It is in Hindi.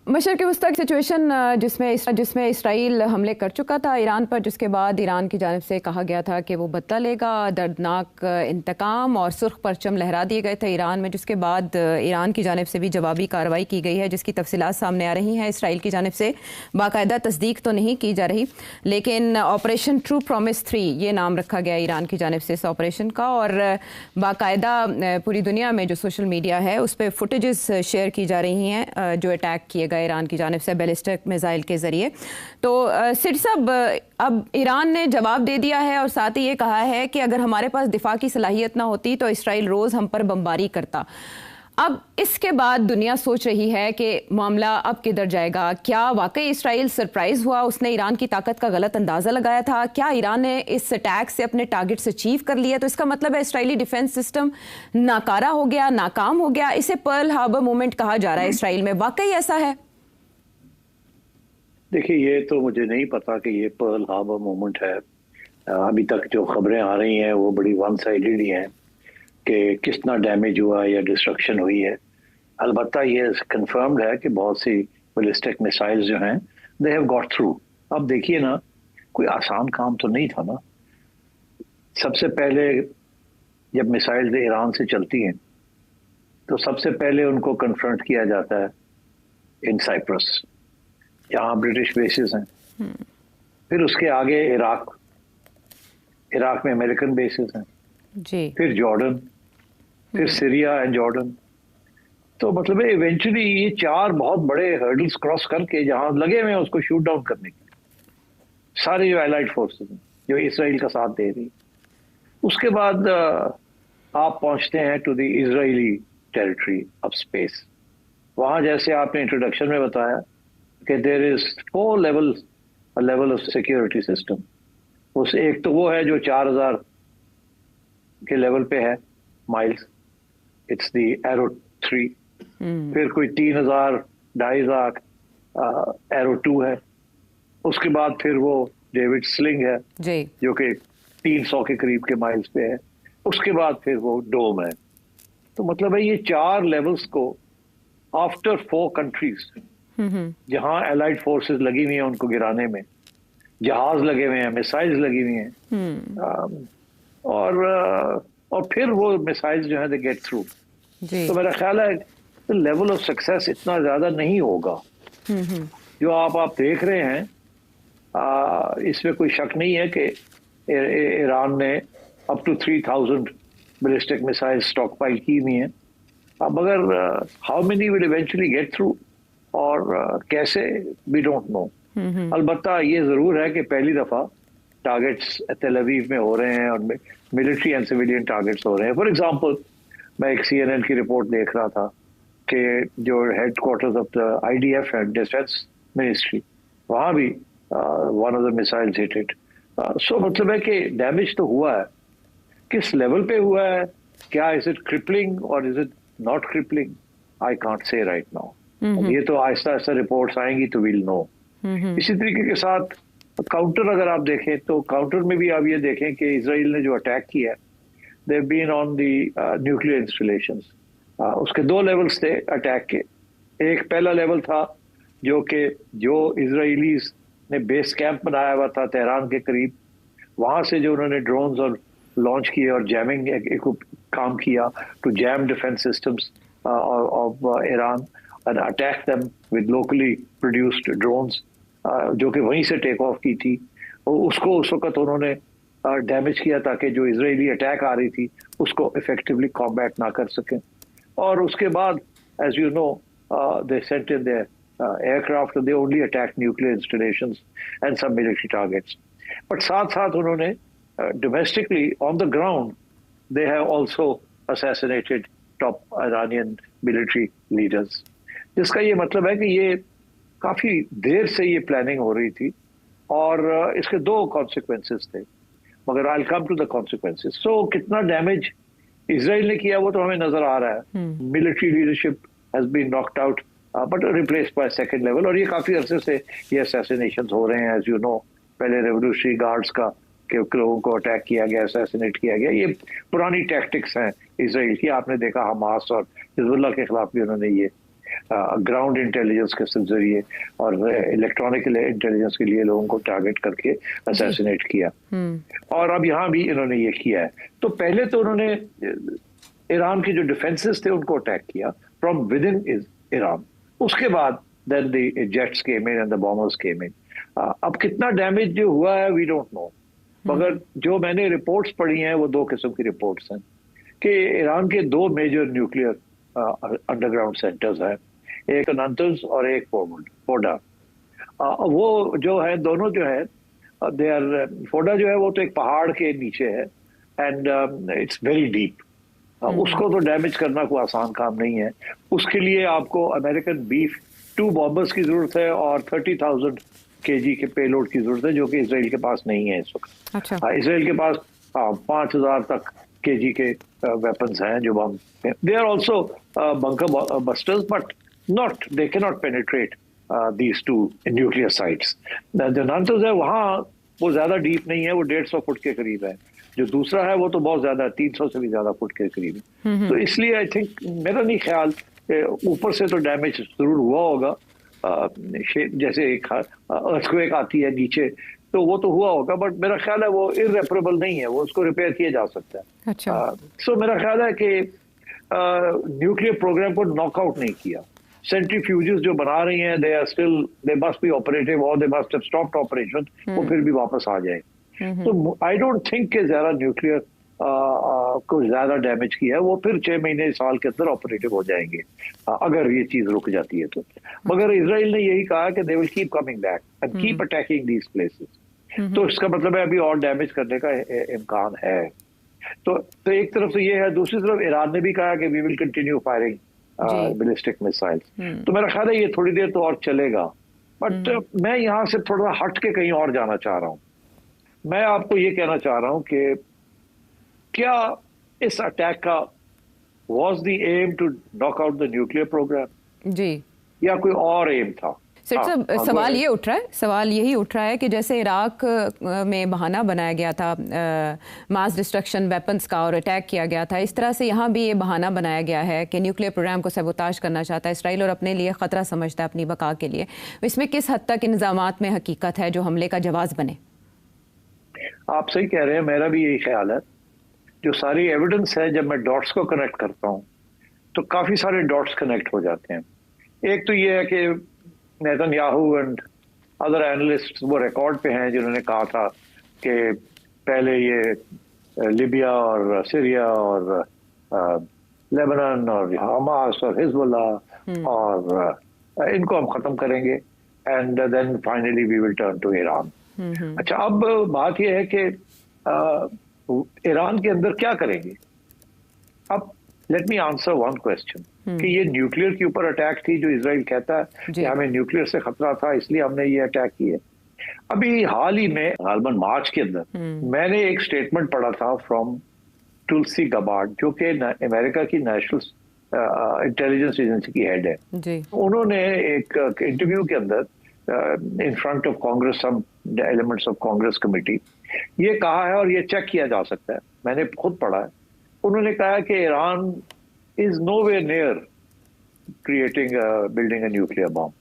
मशरिक़ वस्ता की सिचुएशन जिसमें इसराइल हमले कर चुका था ईरान पर, जिसके बाद ईरान की जानिब से कहा गया था कि वो बदला लेगा, दर्दनाक इंतकाम और सुर्ख परचम लहरा दिए गए थे ईरान में, जिसके बाद ईरान की जानिब से भी जवाबी कार्रवाई की गई है, जिसकी तफसीलात सामने आ रही हैं। इसराइल की जानिब से बाकायदा तस्दीक तो नहीं की जा रही, लेकिन ऑपरेशन ट्रू प्रॉमिस 3 ये नाम रखा गया ईरान की जानिब से इस ऑपरेशन का, और बाकायदा पूरी दुनिया में जो सोशल मीडिया है उस पर फुटेजेस शेयर की जा रही हैं जो अटैक किए गए ईरान की जानिब से बैलिस्टिक मिसाइल के जरिए। तो सिर साहब, अब ईरान ने जवाब दे दिया है और साथ ही ये कहा है कि अगर हमारे पास दिफा की सलाहियत ना होती तो इसराइल रोज हम पर बमबारी करता। अब इसके बाद दुनिया सोच रही है कि मामला अब किधर जाएगा। क्या वाकई इसराइल सरप्राइज हुआ, उसने ईरान की ताकत का गलत अंदाजा लगाया था? क्या ईरान ने इस अटैक से अपने टारगेट्स अचीव कर लिया? तो इसका मतलब है इसराइली डिफेंस सिस्टम नाकारा हो गया, नाकाम हो गया। इसे पर्ल हार्बर मूवमेंट कहा जा रहा है इसराइल में, वाकई ऐसा है? देखिए, ये तो मुझे नहीं पता कि ये पर्ल हार्बर मूवमेंट है। अभी तक जो खबरें आ रही हैं वो बड़ी वन साइडेड ही हैं कि कितना डैमेज हुआ या डिस्ट्रक्शन हुई है। अलबत्ता ये कंफर्म्ड है कि बहुत सी बैलिस्टिक मिसाइल्स जो हैं दे हैव गॉट थ्रू। अब देखिए ना, कोई आसान काम तो नहीं था ना। सबसे पहले जब मिसाइल्स ईरान से चलती हैं तो सबसे पहले उनको कन्फ्रंट किया जाता है इन साइप्रस, जहाँ ब्रिटिश बेसिस हैं। फिर उसके आगे इराक में अमेरिकन बेसिस हैं जी। फिर जॉर्डन, फिर सीरिया एंड जॉर्डन। तो मतलब इवेंचुअली ये 4 बहुत बड़े हर्डल्स क्रॉस करके जहां लगे हुए हैं उसको शूट डाउन करने के सारे जो एलाइड फोर्सेस हैं जो इसराइल का साथ दे रही। उसके बाद आप पहुंचते हैं to the Israeli territory of space. वहां जैसे आपने इंट्रोडक्शन में बताया कि there is 4 level of security system. उस एक तो वो है जो 4000 के लेवल पे है माइल्स, इट्स द एरो 3। फिर कोई 3000 2500 एरो 2 है। उसके बाद फिर वो डेविड स्लिंग है जी, जो कि 300 के करीब के माइल्स पे है। उसके बाद फिर वो डोम है। तो मतलब है ये 4 लेवल्स को आफ्टर 4 कंट्रीज जहां एलाइड फोर्सेस लगी हुई हैं उनको गिराने में, जहाज लगे हुए हैं, मिसाइल्स लगी हुई हैं, और फिर वो मिसाइल्स जो है दे गेट थ्रू। तो मेरा ख्याल है लेवल ऑफ सक्सेस इतना ज्यादा नहीं होगा। जो आप देख रहे हैं इसमें कोई शक नहीं है कि ईरान ने up to 3000 ballistic missile stockpile की हुई हैं। अब अगर how many will eventually get through और कैसे, वी डोंट नो। अलबत्ता ये जरूर है कि पहली दफा टारगेट्स तेल अवीव में हो रहे हैं और मिलिट्री एंड सिविलियन टारगेट्स हो रहे हैं। फॉर एग्जांपल, मैं एक CNN की रिपोर्ट देख रहा था कि जो हेडक्वार्टर्स ऑफ द IDF है, डिफेंस मिनिस्ट्री, वहां भी one of the missiles hit it. So मतलब है कि डैमेज तो हुआ है। किस लेवल पे हुआ है, क्या इज इट क्रिपलिंग और is it not crippling, I can't say right now. ये तो आहिस्ता आहिस्ता रिपोर्ट्स आएंगी तो विल नो। इसी तरीके के साथ काउंटर अगर आप देखें तो काउंटर में भी आप ये देखें कि इजराइल ने जो अटैक किया है, they been on the nuclear installations. उसके 2 लेवल्स थे अटैक के। एक पहला लेवल था जो इजराइलीज ने बेस कैंप बनाया हुआ था तेहरान के करीब, वहां से जो उन्होंने ड्रोन्स और लॉन्च किए और जैमिंग काम किया to jam defence systems of Iran and attack them with locally produced drones, जो कि वहीं से टेक ऑफ की थी। उसको उस वक्त उन्होंने डैमेज किया ताकि जो इजरायली अटैक आ रही थी उसको इफेक्टिवली कॉम्बैट ना कर सकें। और उसके बाद as you know they sent in their aircraft, they only attack nuclear installations and some military targets. But साथ साथ उन्होंने domestically on the ground they have also assassinated top Iranian military leaders. जिसका ये मतलब है कि ये काफी देर से ये प्लानिंग हो रही थी और इसके 2 कॉन्सिक्वेंसेस थे, मगर I will come to the consequences. So कितना डैमेज इजराइल ने किया वो तो हमें नजर आ रहा है। Military leadership has been knocked out but replaced by second level. और ये काफी अरसे से ये असैसिनेशंस हो रहे हैं, एज यू नो। पहले रेवोल्यूशनरी गार्ड्स का कि लोगों को अटैक किया गया, असैसिनेट किया गया, ये पुरानी टैक्टिक्स हैं इजराइल की। आपने देखा हमास और हिजबुल्लाह के खिलाफ भी उन्होंने ये ग्राउंड इंटेलिजेंस के जरिए और इलेक्ट्रॉनिक इंटेलिजेंस के लिए लोगों को टारगेट करके असैसिनेट किया। और अब यहाँ भी इन्होंने ये किया है। तो पहले तो उन्होंने ईरान के जो डिफेंसेस थे उनको अटैक किया फ्रॉम विद इन ईरान। उसके बाद then the jets came in and the bombers came in. अब कितना डैमेज जो हुआ है वी डोंट नो, मगर जो मैंने रिपोर्ट्स पढ़ी हैं वो दो किस्म की रिपोर्ट्स हैं कि ईरान के दो मेजर न्यूक्लियर अंडरग्राउंड सेंटर्स हैं, एक नातंज और एक फोर्डा। वो जो है दोनों जो है दे आर, फोर्डा जो है वो तो एक पहाड़ के नीचे है एंड इट्स वेरी डीप। उसको तो डैमेज करना कोई आसान काम नहीं है। उसके लिए आपको अमेरिकन बीफ 2 बॉम्बर्स की जरूरत है और 30,000 केजी के पेलोड की जरूरत है, जो कि इसराइल के पास नहीं है इस वक्त। अच्छा। इसराइल के पास 5,000 तक केजी के वेपन्स हैं जो bomb, they are also bunker busters but not, they can not penetrate these 2 nuclear sites. जो नातंज है वहाँ वो ज्यादा डीप नहीं है, वो 150 फुट के करीब है। जो दूसरा है वो तो बहुत ज्यादा 300 से भी ज्यादा फुट के करीब है। तो इसलिए आई थिंक, मेरा नहीं ख्याल, ऊपर से तो डैमेज जरूर हुआ होगा, जैसे एक अर्थक्वेक आती है नीचे तो वो तो हुआ होगा, बट मेरा ख्याल है वो इररेपरेबल नहीं है, वो उसको रिपेयर किया जा सकता है। अच्छा। सो मेरा ख्याल है कि न्यूक्लियर प्रोग्राम को नॉकआउट नहीं किया। सेंट्रीफ्यूजेस जो बना रही हैं they are still, they must be operative और they must have stopped operation, वो फिर भी वापस आ जाए। तो आई डोंट थिंक कि ज्यादा न्यूक्लियर को ज्यादा डैमेज किया है, वो फिर 6 महीने साल के अंदर ऑपरेटिव हो जाएंगे अगर ये चीज रुक जाती है तो। मगर इजराइल ने यही कहा कि they will keep coming back and keep attacking these places. तो इसका मतलब है अभी और डैमेज करने का इम्कान है। तो एक तरफ से ये है, दूसरी तरफ ईरान ने भी कहा कि we will continue firing ballistic missiles. तो मेरा ख्याल है ये थोड़ी देर तो और चलेगा, बट मैं यहाँ से थोड़ा हट के कहीं और जाना चाह रहा हूँ। मैं आपको ये कहना चाह रहा हूँ कि क्या इस अटैक का was the aim to knock out the nuclear program ji, या कोई और एम था? सवाल ये उठ रहा है, सवाल यही उठ रहा है कि जैसे इराक में बहाना बनाया गया था मास डिस्ट्रक्शन वेपन्स का और अटैक किया गया था, इस तरह से यहाँ भी ये बहाना बनाया गया है कि न्यूक्लियर प्रोग्राम को सबोताज करना चाहता है इसराइल और अपने लिए ख़तरा समझता है अपनी बका के लिए। इसमें किस हद तक इंतज़ामात में हकीकत है जो हमले का जवाब बने? आप सही कह रहे हैं, मेरा भी यही ख्याल है। जो सारी एविडेंस है, जब मैं डॉट्स को कनेक्ट करता हूँ तो काफ़ी सारे डॉट्स कनेक्ट हो जाते हैं। एक तो ये है कि नेतन्याहू एंड अदर एनालिस्ट वो रिकॉर्ड पे हैं जिन्होंने कहा था कि पहले ये लिबिया और सीरिया और लेबनान और हमास और हिजबुल्लाह और इनको हम ख़त्म करेंगे and then finally we will turn to Iran. अच्छा, अब बात यह है कि ईरान के अंदर क्या करेंगे? अब let me answer one question कि ये न्यूक्लियर के ऊपर अटैक थी जो इजराइल कहता है कि हमें न्यूक्लियर से खतरा था इसलिए हमने ये अटैक किए। अभी हाल ही में गालबन मार्च के अंदर मैंने एक स्टेटमेंट पढ़ा था फ्रॉम तुलसी गबार्ड, जो कि अमेरिका की नेशनल इंटेलिजेंस एजेंसी की हेड है जी। उन्होंने एक इंटरव्यू के अंदर in front of Congress, some elements of Congress committee, ये कहा है और ये चेक किया जा सकता है, मैंने खुद पढ़ा है। उन्होंने कहा कि Iran is nowhere near creating building a nuclear bomb.